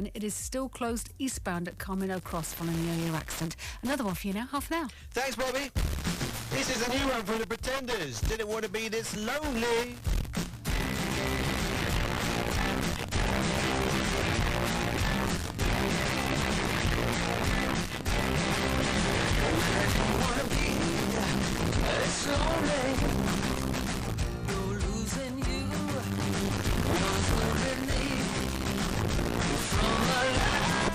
and it is still closed eastbound at Colpino Cross following the earlier accident. Another one for you now, half an hour. Thanks, Bobby. This is a new one from the Pretenders. Didn't want to be this lonely. It's lonely. You're losing you. Was the relief from the lie.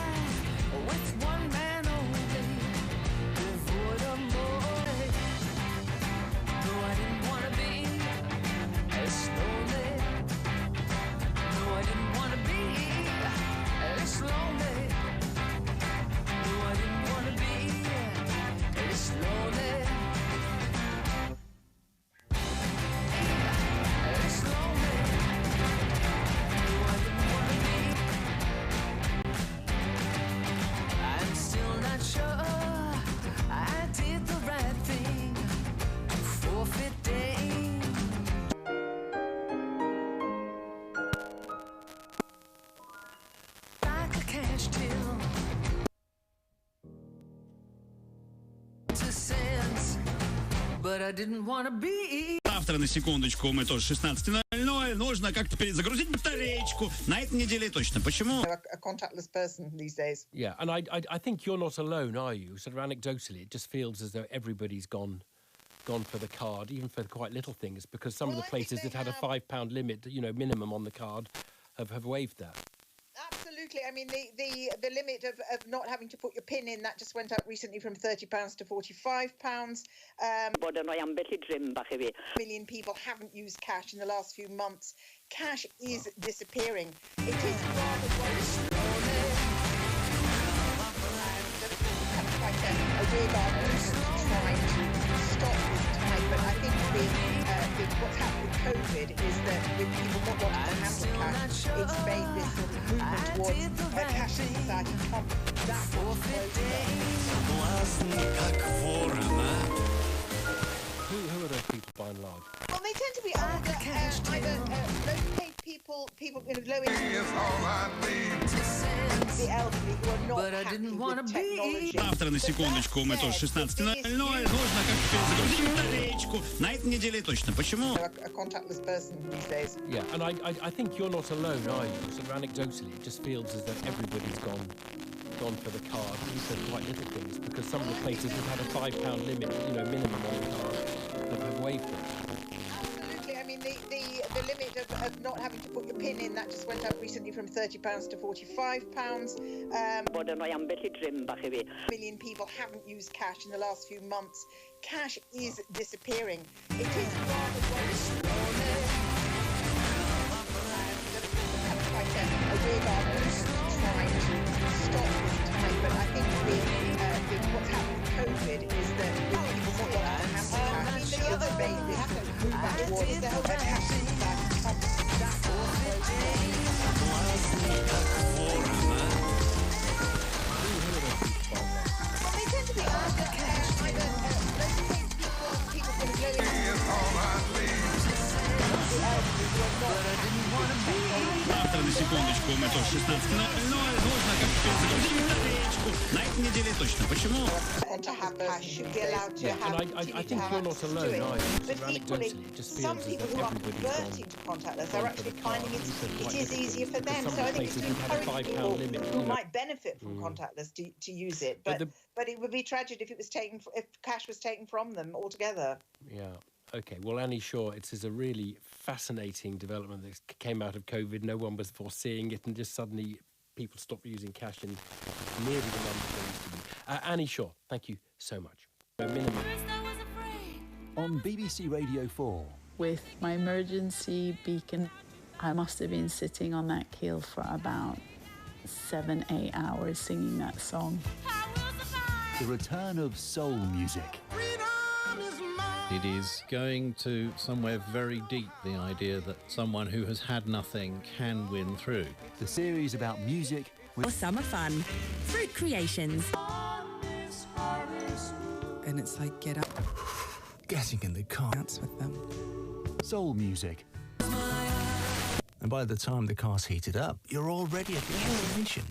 With one man only. Avoid a more. No, I didn't want to be as lonely. No, I didn't want to be as lonely. No, I didn't want to be as lonely. But I didn't want to be. Завтра, на секундочку, мы тоже 16:00. Нужно как-то перезагрузить батареечку. На этой неделе точно. Почему? A contactless person these days. Yeah, and I think you're not alone, are you? Sort of anecdotally, it just feels as though everybody's gone for the card, even for quite little things, because some of the places that had a £5 limit, minimum on the card, have waived that. Absolutely. I mean, the limit of not having to put your PIN in, that just went up recently from £30 to £45. A million people haven't used cash in the last few months. Cash is disappearing. It is rather worrisome. And quite a weird argument to try to stop this tide, but I think what's happened with COVID is that with people not wanting to handle cash, it's made this sort of movement towards cashless society come that much Who are those people by and large? Well, they tend to be either low-paid people, low the elderly who are not happy with technology. Завтра, на секундочку, мы тоже 16:00. Нужно как-то перезагрузить батареечку. На этой неделе точно. Почему? A contactless person these days. Yeah, and I think you're not alone, are you? Sort of anecdotally, it just feels as though everybody's gone for the card, even for quite little things, because some of the places that had a £5 limit, minimum on the card, have waived it. Absolutely. I mean, the limit of not having to put your PIN in, that just went up recently from £30 to £45. A million people haven't used cash in the last few months. Cash is disappearing. It is rather worrisome. Quite a weird argument to try to stop this tide, but I think what's happened with COVID is that with people not wanting to handle cash, the other made this movement towards cashless society come that they tend to be either low-paid people from low Завтра, на секундочку, мы тоже 16:00. Нужно как-то перезагрузить батареечку. На этой неделе точно. Почему? To have cash should be allowed to have. And I think you're not alone, are you? But equally, some people who are converting to contactless are actually finding it is easier for them. So I think it's to encourage people who might benefit from contactless to use it. But it would be tragic if cash was taken from them altogether. Yeah. Okay, well, Annie Shaw, it is a really fascinating development that came out of COVID. No one was foreseeing it, and just suddenly people stopped using cash in nearly the numbers they used to be. Annie Shaw, thank you so much. On BBC Radio 4. With my emergency beacon, I must have been sitting on that keel for about 7-8 hours singing that song. The return of soul music. It is going to somewhere very deep, the idea that someone who has had nothing can win through. The series about music with summer fun. Fruit Creations. And it's like, get up. Getting in the car. Dance with them. Soul music. And by the time the car's heated up, you're already at your destination.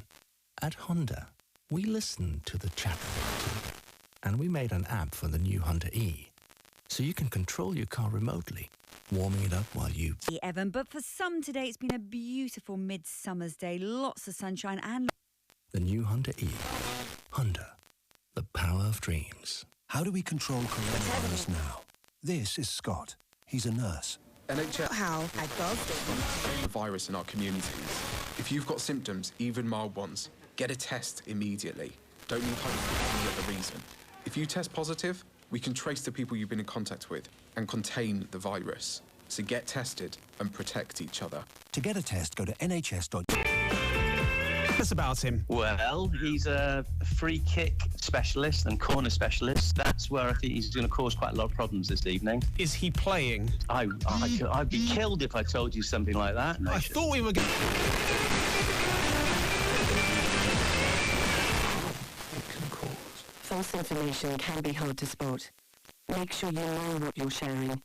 At Honda, we listened to the chat community, and we made an app for the new Honda E, so you can control your car remotely, warming it up while you... Evan, but for some today it's been a beautiful midsummer's day, lots of sunshine and... The new Honda E. Honda, the power of dreams. How do we control coronavirus now? This is Scott. He's a nurse. NHS. How? At Gulf. The virus in our communities. If you've got symptoms, even mild ones, get a test immediately. Don't leave home for any other reason. If you test positive, we can trace the people you've been in contact with and contain the virus. So get tested and protect each other. To get a test, go to nhs. Tell us about him. Well, he's a free kick specialist and corner specialist. That's where I think he's going to cause quite a lot of problems this evening. Is he playing? I'd be killed if I told you something like that. I thought we were going False information can be hard to spot. Make sure you know what you're sharing.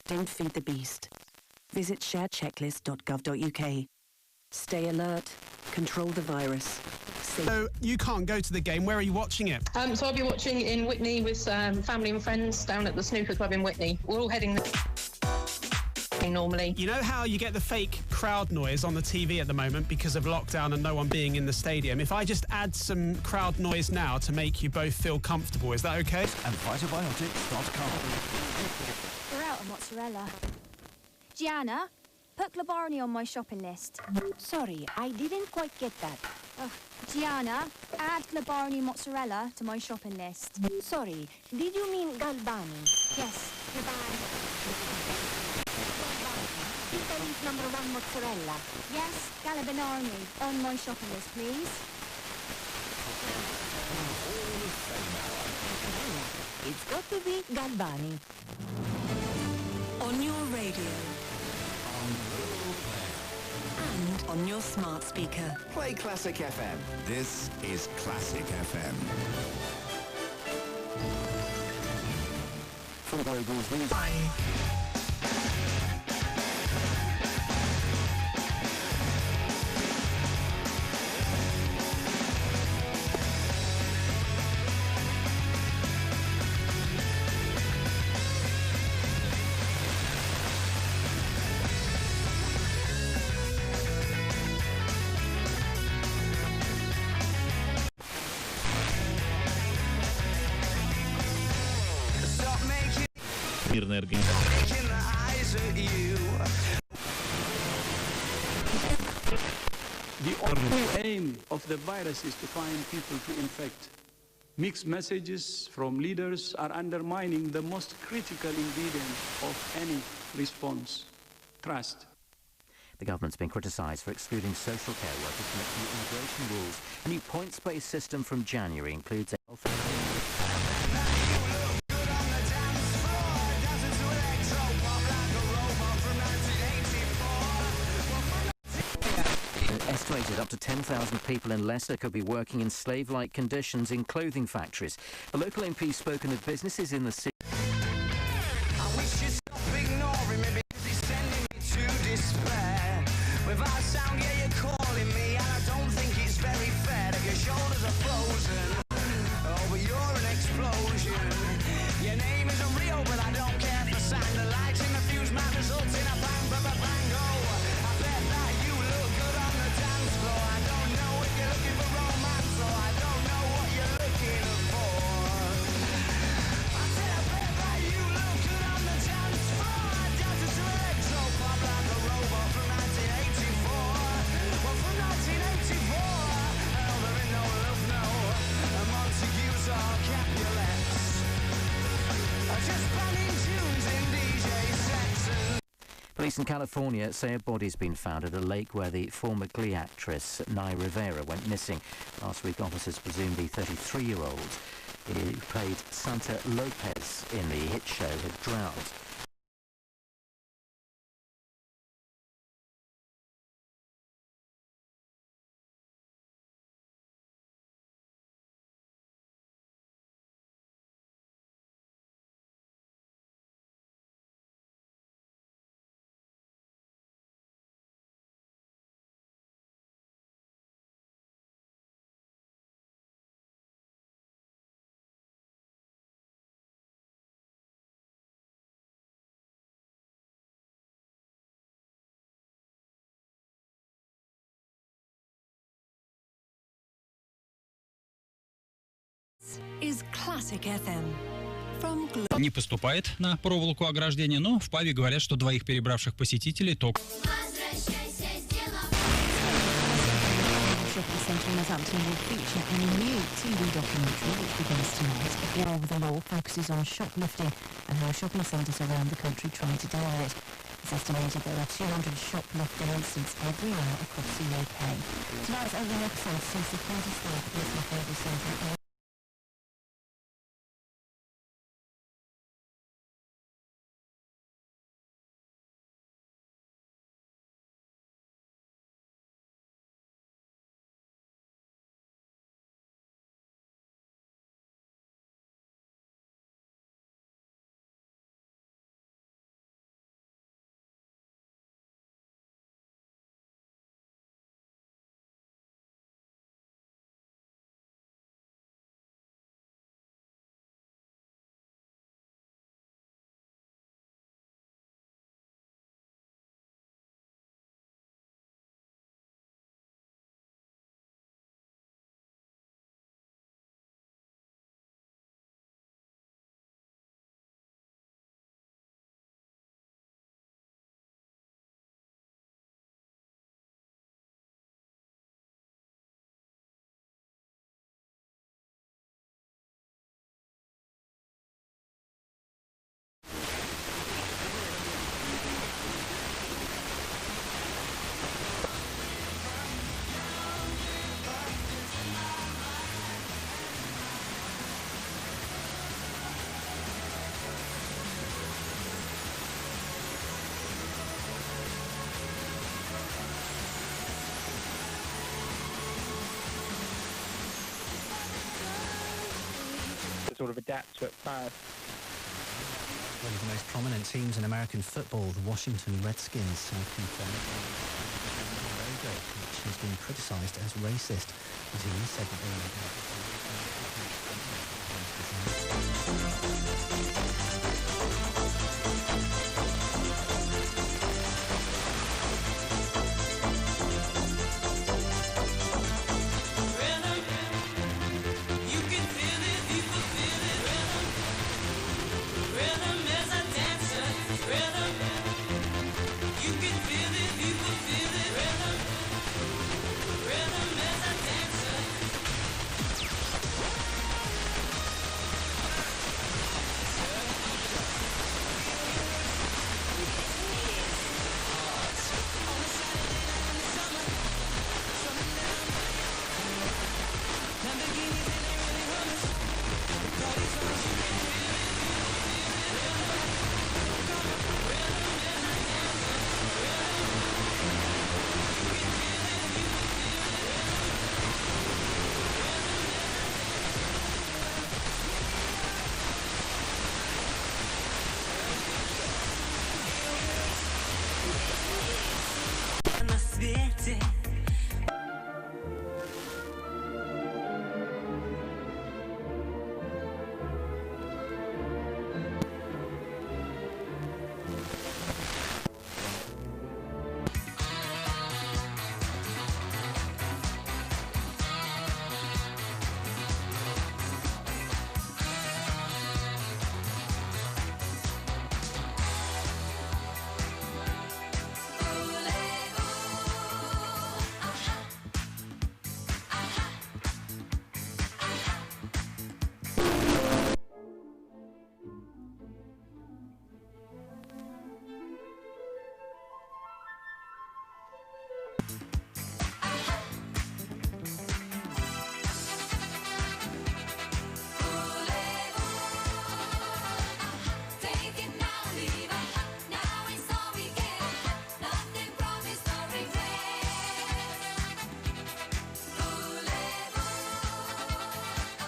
Don't feed the beast. Visit sharechecklist.gov.uk. Stay alert. Control the virus. So you can't go to the game. Where are you watching it? So I'll be watching in Whitney with family and friends down at the snooker club in Whitney. We're all heading normally. You know how you get the fake crowd noise on the TV at the moment because of lockdown and no one being in the stadium? If I just add some crowd noise now to make you both feel comfortable, is that okay? And Vitobiotics.com. We're out of mozzarella. Gianna, put Glabarni on my shopping list. Sorry, I didn't quite get that. Gianna, add Glabarni mozzarella to my shopping list. Sorry, did you mean Galbani? Yes, Galbani. Italy's #1 mozzarella. Yes, Galbani on my shopping list, please. It's got to be Galbani. On your radio. And on your smart speaker. Play Classic FM. This is Classic FM. From Global's News. Мирная организация. The only aim of the virus is to find people to infect. Mixed messages from leaders are undermining the most critical ingredient of any response: trust. The government's been criticised for excluding social care workers from its new immigration rules. A new points-based system from January includes a health... Estimated up to 10,000 people in Leicester could be working in slave-like conditions in clothing factories. The local MP spoken of businesses in the city. I wish you'd stop ignoring me because it's sending me to despair. Without sound, yeah, you're calling me, and I don't think it's very fair that your shoulders are frozen. Oh, but you're an explosion. Your name isn't real, but I don't care for sound. The lights in the fuse might result in a bang, bang, bang, bang, oh. I bet that you look good on the dance floor. I don't know if you're looking for romance, or I don't know what you're looking for. I said I bet that you look good on the dance floor. I danced to electro pop like a robot from 1984. Well, from 1984, hell, there ain't no love, no. Montagues or Capulets. Just banning tunes in DJ sets and... Police in California say a body's been found at a lake where the former Glee actress Nay Rivera went missing. Last week, officers presumed the 33-year-old who played Santa Lopez in the hit show had drowned. This is Classic FM. From Не поступает на проволоку ограждения, но в пабе говорят, что двоих перебравших посетителей только... Shopping Centre in Northampton will feature a new TV documentary which begins tonight. War with the Law focuses on shoplifting and how shopping centres around the country try to deal with it. It's estimated there are 200 shoplifting incidents every hour across the UK. Tonight's only episode sees the 23rd Business Service Centre. Sort of adapt to it fast. One of the most prominent teams in American football, the Washington Redskins, confirmed logo, which has been criticised as racist. The said that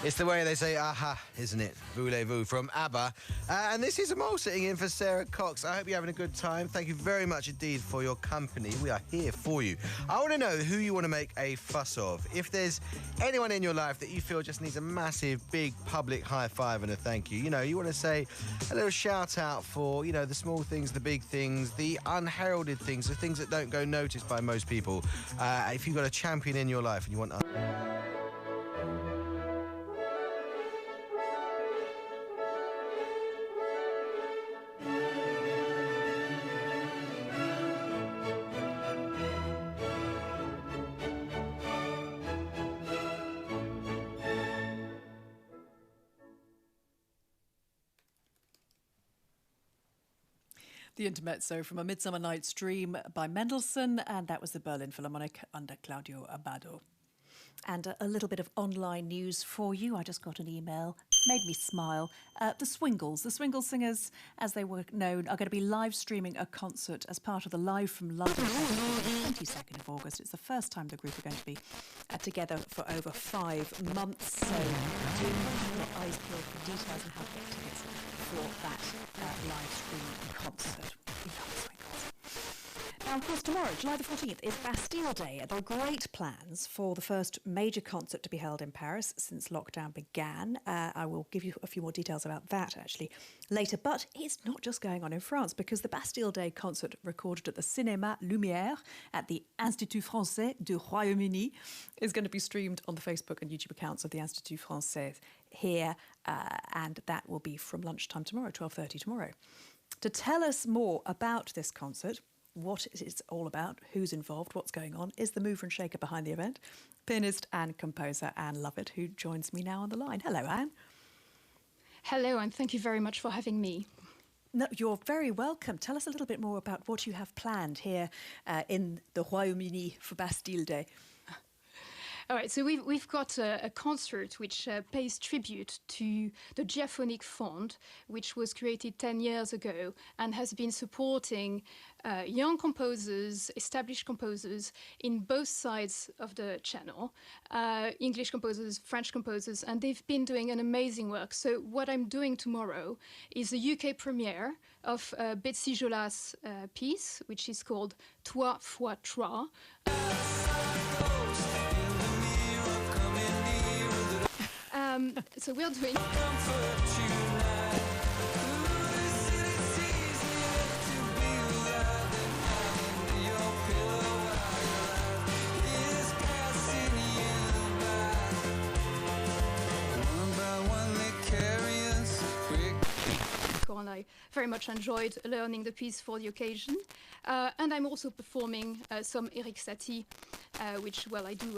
It's the way they say aha, isn't it? Voulez-vous from ABBA. And this is Amal sitting in for Sarah Cox. I hope you're having a good time. Thank you very much indeed for your company. We are here for you. I want to know who you want to make a fuss of. If there's anyone in your life that you feel just needs a massive, big public high five and a thank you. You know, you want to say a little shout out for, you know, the small things, the big things, the unheralded things, the things that don't go noticed by most people. If you've got a champion in your life and you want... The Intermezzo from A Midsummer Night's Dream by Mendelssohn, and that was the Berlin Philharmonic under Claudio Abbado. And a little bit of online news for you. I just got an email, made me smile. The Swingles singers, as they were known, are going to be live streaming a concert as part of the Live from London festival on the 22nd of August. It's the first time the group are going to be together for over 5 months. So do keep your eyes peeled for details and how to get tickets for that live streaming concert. We love the Swingles. Now, of course, tomorrow, July the 14th, is Bastille Day. There are great plans for the first major concert to be held in Paris since lockdown began. I will give you a few more details about that, actually, later. But it's not just going on in France, because the Bastille Day concert recorded at the Cinéma Lumière at the Institut Français du Royaume-Uni is going to be streamed on the Facebook and YouTube accounts of the Institut Français here, and that will be from lunchtime tomorrow, 12:30 tomorrow. To tell us more about this concert, what it's all about, who's involved, what's going on, is the mover and shaker behind the event, pianist and composer Anne Lovett, who joins me now on the line. Hello, Anne. Hello, and thank you very much for having me. No, you're very welcome. Tell us a little bit more about what you have planned here in the Royaume-Uni for Bastille Day. All right, so we've got a concert which pays tribute to the Diaphonic Fund, which was created 10 years ago and has been supporting young composers, established composers in both sides of the channel, English composers, French composers, and they've been doing an amazing work. So what I'm doing tomorrow is the UK premiere of Betsy Jolas' piece, which is called Trois fois Trois. So we're doing... And I very much enjoyed learning the piece for the occasion. And I'm also performing some Eric Satie, which, well, I do...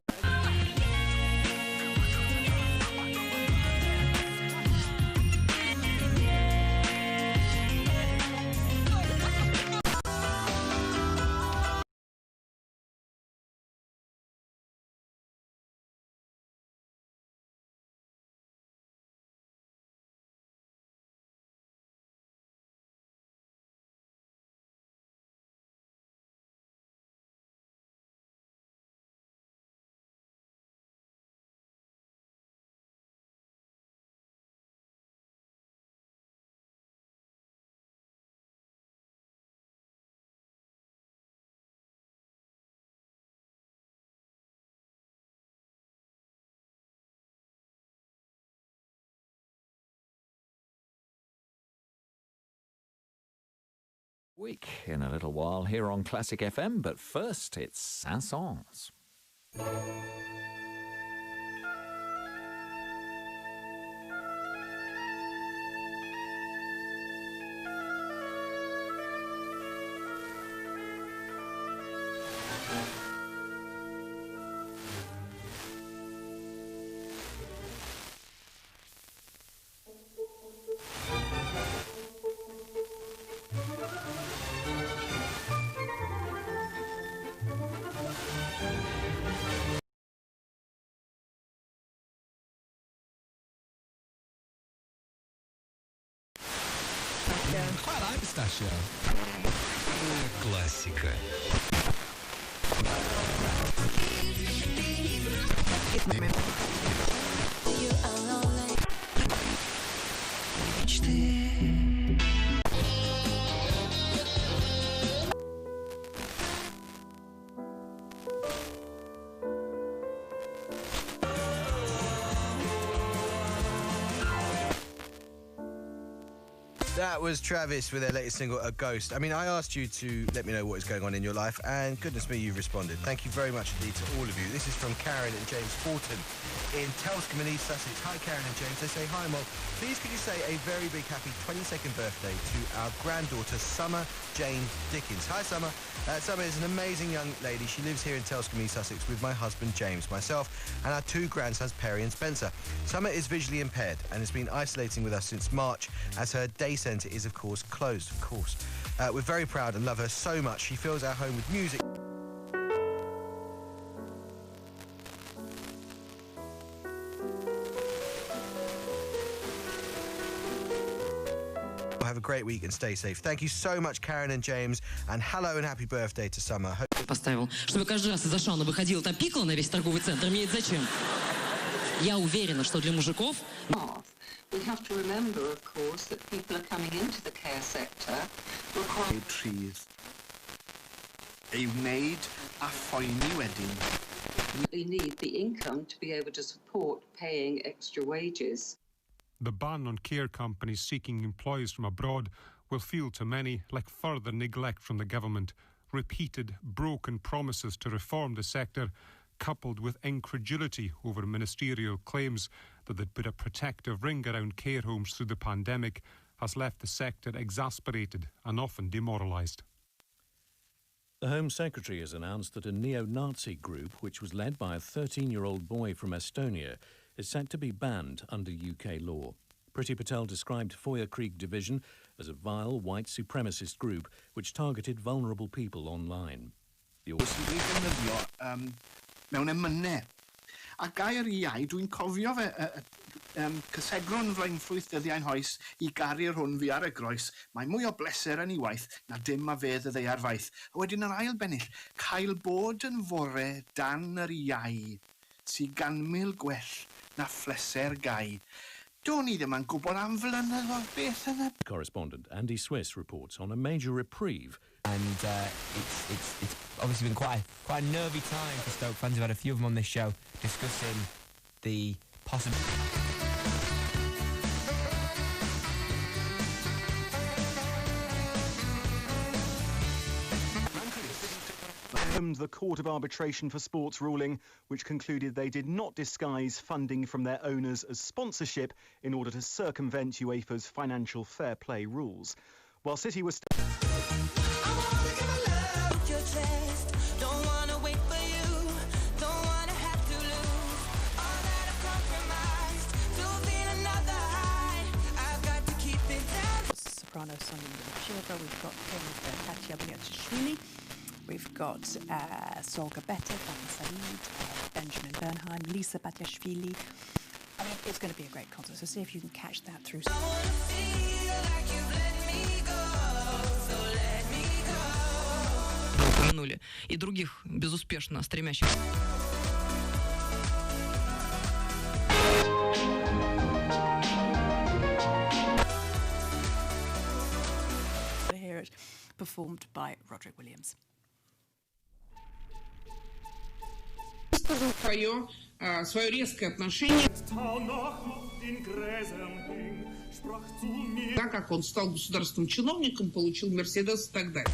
Week in a little while here on Classic FM, but first it's Saint-Saëns. Qual é, Pistachio? Clássica. That was Travis with their latest single, A Ghost. I mean, I asked you to let me know what is going on in your life, and goodness me, you've responded. Thank you very much indeed to all of you. This is from Karen and James Fortin in Telscombe in East Sussex. Hi, Karen and James. They say, hi, Mol. Please could you say a very big happy 22nd birthday to our granddaughter, Summer Jane Dickens. Hi, Summer. Summer is an amazing young lady. She lives here in Telscombe, East Sussex with my husband, James, myself, and our 2 grandsons, Perry and Spencer. Summer is visually impaired and has been isolating with us since March as her day centre is, of course, closed, of course. We're very proud and love her so much. She fills our home with music. Have a great week and stay safe. Thank you so much, Karen and James, and hello and happy birthday to Summer. Поставил, чтобы каждый раз из Ашана выходила, там пикала на весь торговый центр. Мне это зачем? Я уверена, что для мужиков... We have to remember, of course, that people are coming into the care sector require trees. You've made a fine wedding. We need the income to be able to support paying extra wages. The ban on care companies seeking employees from abroad will feel to many like further neglect from the government. Repeated, broken promises to reform the sector, coupled with incredulity over ministerial claims that they'd put a protective ring around care homes through the pandemic, has left the sector exasperated and often demoralised. The Home Secretary has announced that a neo-Nazi group, which was led by a 13-year-old boy from Estonia, is set to be banned under UK law. Priti Patel described Foyer Creek Division as a vile white supremacist group which targeted vulnerable people online. Mewn emynau. A gair iau, dwi'n cofio fe, cysegron flaenffrwyth dyddiau'n hoes I garir hwn fi ar y groes. Mae mwy o bleser yn ei waith na dim a fedd y ddeiar faith. A wedyn yr ail bennill, cael bod yn fore dan yr iau, sy gan mil gwell na phleser gai. Do'n I ddim yn gwybod am flynedd o beth yna. Correspondent Andy Swiss reports on a major reprieve. And it's obviously been quite a nervy time for Stoke fans. We've had a few of them on this show discussing the possible... The Court of Arbitration for Sports ruling, which concluded they did not disguise funding from their owners as sponsorship in order to circumvent UEFA's financial fair play rules. While City was... Soprano Sonia Shilva, we've got Katya Beliachishvili, we've got Solga Better, Fatma Saeed, Benjamin Bernheim, Lisa Batiashvili. I mean, it's going to be a great concert, so see if you can catch that through. Упомянули и других безуспешно стремящихся. Hear it performed by Roderick Williams. Скажу свое резкое отношение, так как он стал государственным чиновником, получил Мерседес и так далее.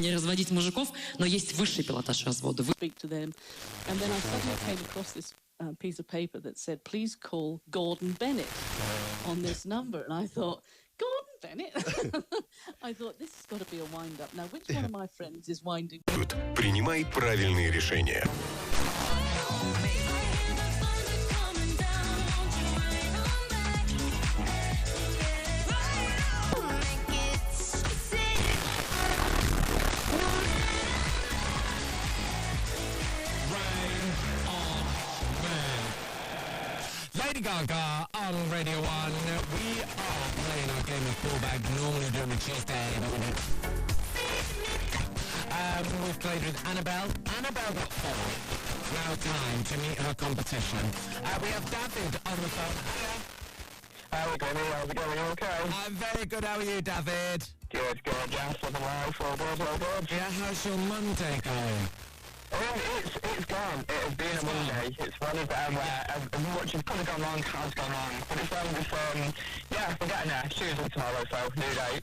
Не разводить мужиков, но есть высший пилотаж развода. Speak to them, and then I suddenly came across this piece of paper that said, "Please call Gordon Bennett on this number," and I thought, Gordon Bennett? I thought this has got to be a wind-up. Now, which one of my friends is winding? Принимай правильные решения. Lady Gaga on Radio 1. We are playing our game of fullback, normally during a Tuesday. We've played with Annabelle. Annabelle got 4. It's now time to meet her competition. We have David on the phone. How's it going? How's it going? You okay? I'm very good. How are you, David? Good, just living life. All good. Yeah, how's your Monday going? It's gone. It has been a Monday. It's one of them where as much as could have gone wrong has gone wrong. But it's one of this, we're getting there. Tuesday tomorrow, so new day.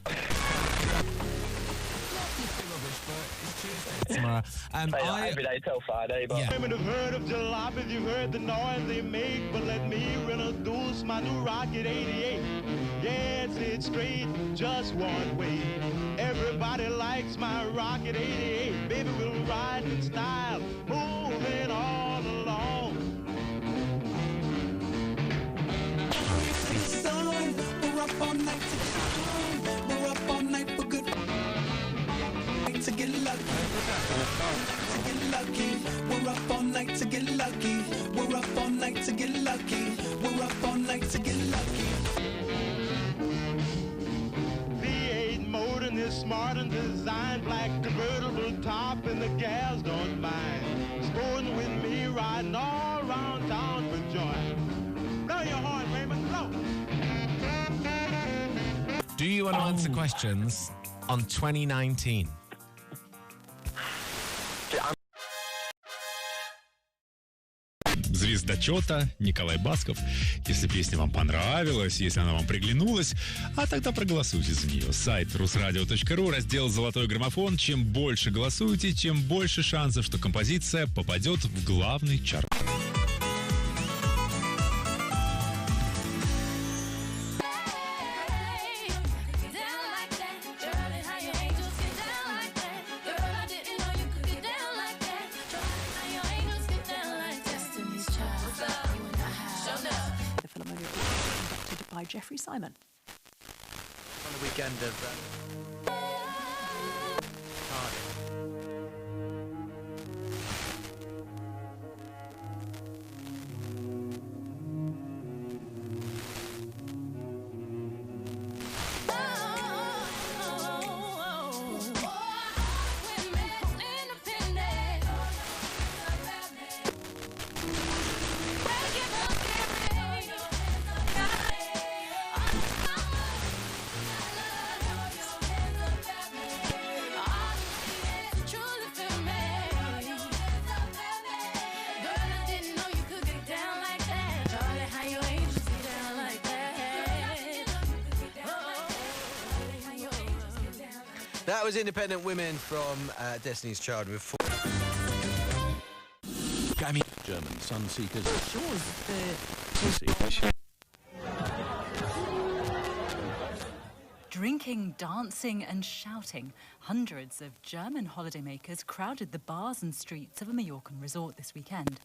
Tomorrow. Every day till Friday, but... Yeah. Women have heard of jalopies, you've heard the noise they make, but let me introduce my new Rocket 88. Yeah, it's straight, just one way. Everybody likes my Rocket 88. Baby, we'll ride in style, moving all along. We're up all night we're up all night for good. To get lucky, we're up all night to get lucky. We're up all night to get lucky. We're up all night to get lucky. V8 motor and is smart and designed, black convertible top and the gals don't mind. Sporting with me, riding all around town for joy. Blow your horn, Raymond, blow. Do you want to answer questions on 2019? Звездочета Николай Басков. Если песня вам понравилась, если она вам приглянулась, тогда проголосуйте за нее. Сайт rusradio.ru, раздел «Золотой граммофон». Чем больше голосуете, тем больше шансов, что композиция попадет в главный чарт. By Jeffrey Simon. On the weekend of That was Independent Women from Destiny's Child with 4. German Sunseekers. Drinking, dancing and shouting. Hundreds of German holidaymakers crowded the bars and streets of a Mallorcan resort this weekend.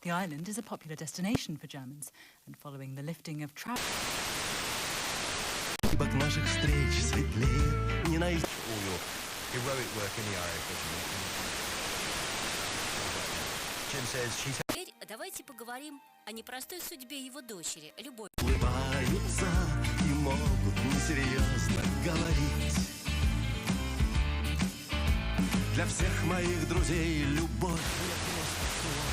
The island is a popular destination for Germans, and following the lifting of travel... наших встреч светлее, не найти all your heroic work in the Irish regiment. Jim says she's... Теперь давайте поговорим о непростой судьбе его дочери, Любовь. Улыбаются и могут несерьезно говорить. Для всех моих друзей любовь не просто слово.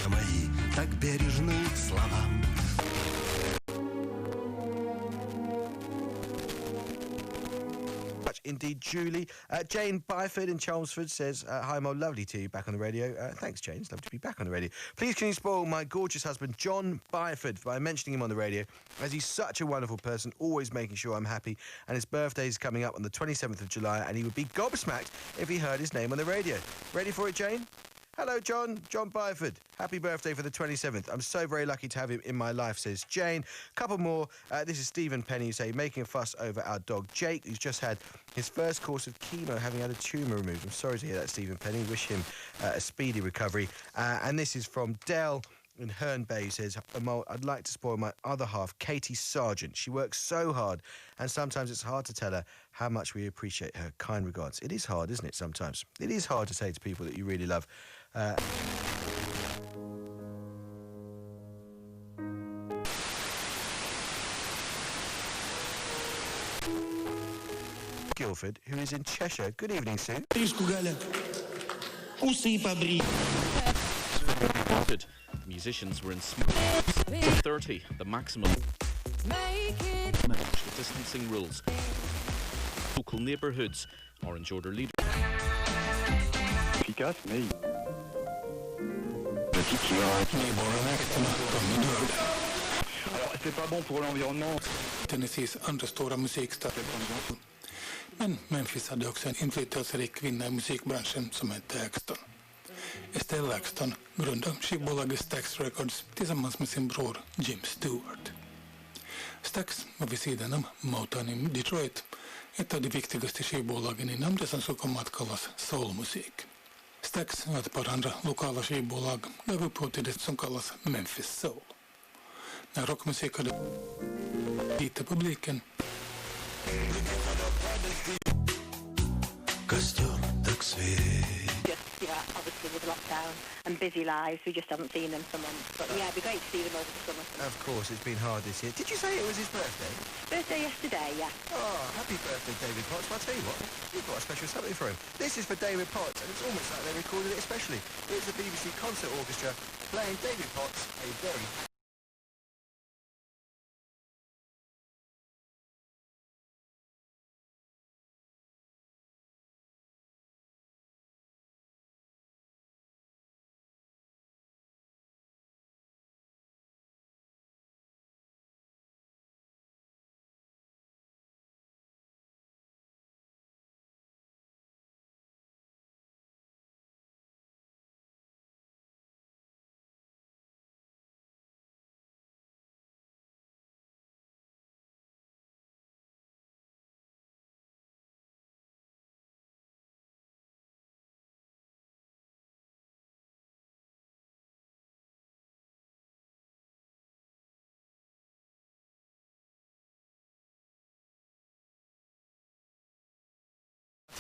Друзья мои так бережны к словам. Much indeed, Julie. Jane Byford in Chelmsford says, hi, Mo, lovely to you back on the radio. Thanks, Jane. It's lovely to be back on the radio. Please can you spoil my gorgeous husband, John Byford, by mentioning him on the radio, as he's such a wonderful person, always making sure I'm happy, and his birthday is coming up on the 27th of July, and he would be gobsmacked if he heard his name on the radio. Ready for it, Jane? Hello, John Byford. Happy birthday for the 27th. I'm so very lucky to have him in my life, says Jane. Couple more. This is Stephen Penny, who making a fuss over our dog, Jake, who's just had his first course of chemo, having had a tumour removed. I'm sorry to hear that, Stephen Penny. Wish him a speedy recovery. And this is from Dell in Herne Bay, who says, I'd like to spoil my other half, Katie Sargent. She works so hard, and sometimes it's hard to tell her how much we appreciate her. Kind regards. It is hard, isn't it, sometimes? It is hard to say to people that you really love. Guildford, who is in Cheshire. Good evening, Sue. Musicians were in 30, the maximum. Manage the distancing rules. Local neighbourhoods orange order leader. Efficace, mais alors c'est pas bon pour l'environnement. Tennessees andra stora musikställen. Men Memphis hade också en inflytelserik kvinna i musikbranschen som hette Axton. Estelle Axton grundade skivbolaget Stax Records tillsammans med sin bror Jim Stewart. Stax var vid sidan av Motown i Detroit ett av de viktigaste skivbolagen inom det som så kom att kallas soulmusik. Stax och ett par andra lokala skivbolag gav upphov till det som kallas Memphis Soul. När rockmusik hade hittat publiken obviously with lockdown and busy lives, we just haven't seen them for months. But yeah, it'd be great to see them over the summer. Of course, it's been hard this year. Did you say it was his birthday? Birthday yesterday, yeah. Oh, happy birthday, David Potts. Well, I'll tell you what, we've got a special something for him. This is for David Potts, and it's almost like they recorded it especially. Here's the BBC Concert Orchestra playing David Potts a very...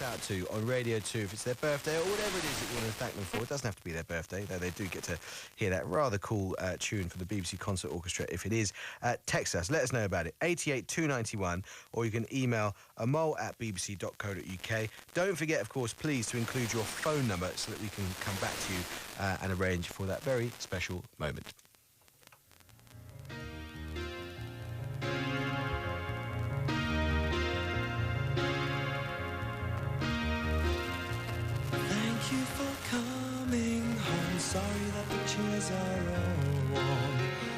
out to on Radio 2 if it's their birthday or whatever it is that you want to thank them for. It doesn't have to be their birthday, though they do get to hear that rather cool tune from the BBC Concert Orchestra if it is. Text us, let us know about it, 88291, or you can email amol@bbc.co.uk. Don't forget, of course, please, to include your phone number so that we can come back to you and arrange for that very special moment. Sorry that the chairs are all warm.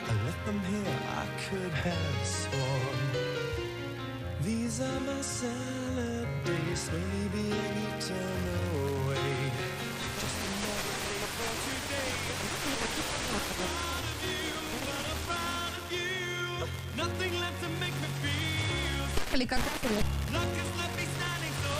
I left them here, I could have sworn. These are my salad days, slowly being eaten away. Just another day for today. I'm proud of you. Nothing left to make me feel. Luck has left me standing so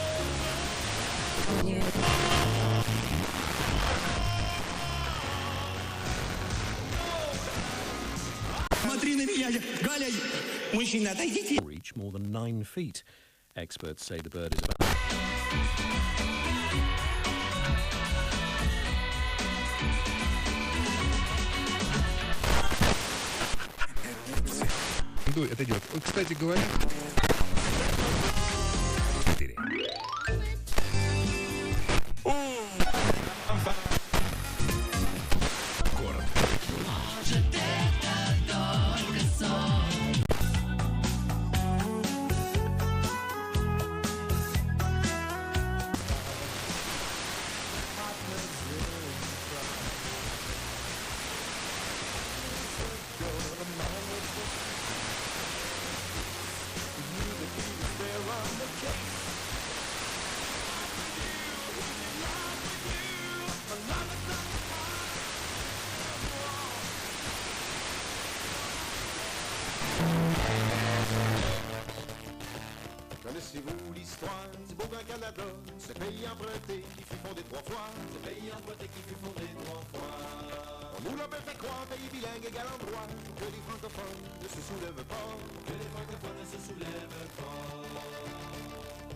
reach more than 9 feet. Experts say the bird is about... Это идет. Кстати говоря... Connaissez-vous l'histoire du beau grand Canada, ce pays emprunté qui fut fondé 3 fois, ce pays emprunté qui fut fondé 3 fois. On nous l'a fait croire, pays bilingue égal en droit, que les francophones ne se soulèvent pas, que les francophones ne se soulèvent pas.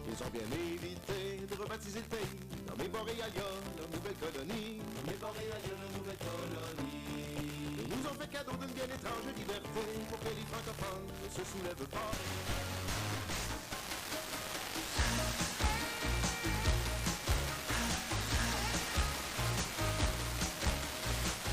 Ils ont bien évité de rebaptiser le pays, nommé Boréalia, leur nouvelle colonie, nommé Boréalia, leur nouvelle colonie. Ils nous ont fait cadeau d'une bien étrange liberté, pour que les francophones ne se soulèvent pas.